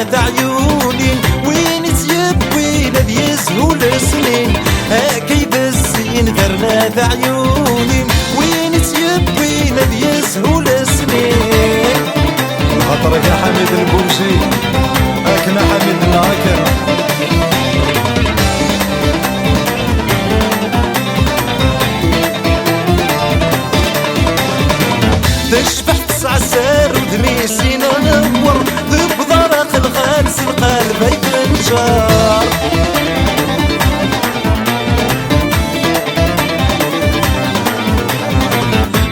درنات عيوني وين تيبوينا يسهول سنين كيف الزين درنات عيوني وين تيبوينا يسهول سنين خاطرك يا حميد البوشي هاكنا حميدنا هاكنا تشبح تسع سار ودميسي نور ذب ضرق الغالس القلب يتنجر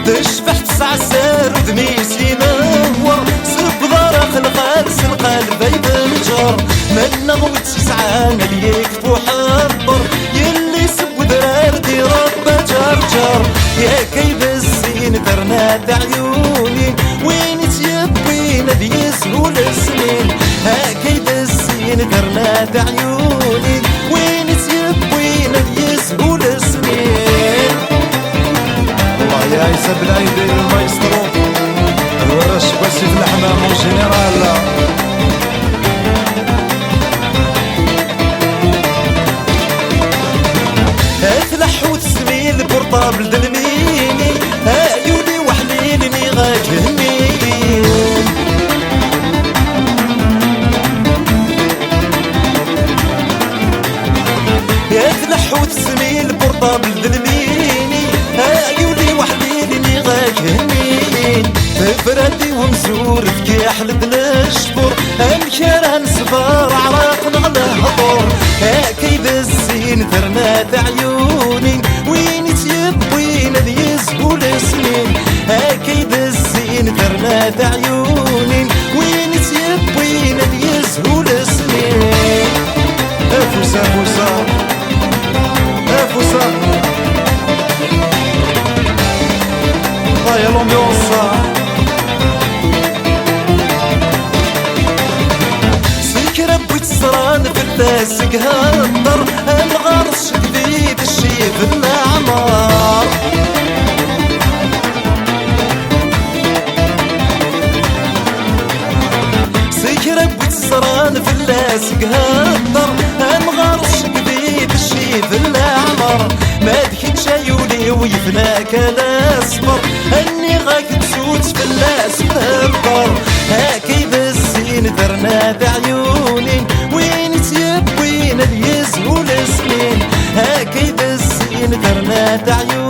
تشبح تسع سار ودميسي نور ذب ضرق الغالس القلب يتنجر من نغوت تسعان اللي يكفو حبر يلي سب درارتي رب جرجر يا كيف الزين درنات عيوني وين تيبوينا بيسهول سنين كيف الزين درنات عيوني وين تيبوينا بيسهول سنين والله يا عيسى بالعيدين المايسترو الورش باسي في الحمام وجنرال افلح وتسمي البورطابل دلميني عيوني وحليلني غاكهنين افلح وتسمي البورطابل دلميني عيوني وحليلني غاكهنين فردي ومزور في كحل الشبور الكران صفار عراق نغلى هطور كيف الزين درنات عيوني وين تيبوينا يسهول سنين كيف الزين درنات عيوني وين تيبوينا يسهول سنين فوسا فوسا فوسا هاي الامبيونسا صران في التاسق هالضر الغرس جديد الشيف الأعمار سكرة بتصران في اللاسق هالضر الغرس جديد الشيف الأعمار ما دخلش عيوني ويفناك الأصبر أني غاك تسوت في اللاسق هالضر كيف الزين درنات عيوني وين تيبوينا يسهول سنين كيف الزين درنات عيوني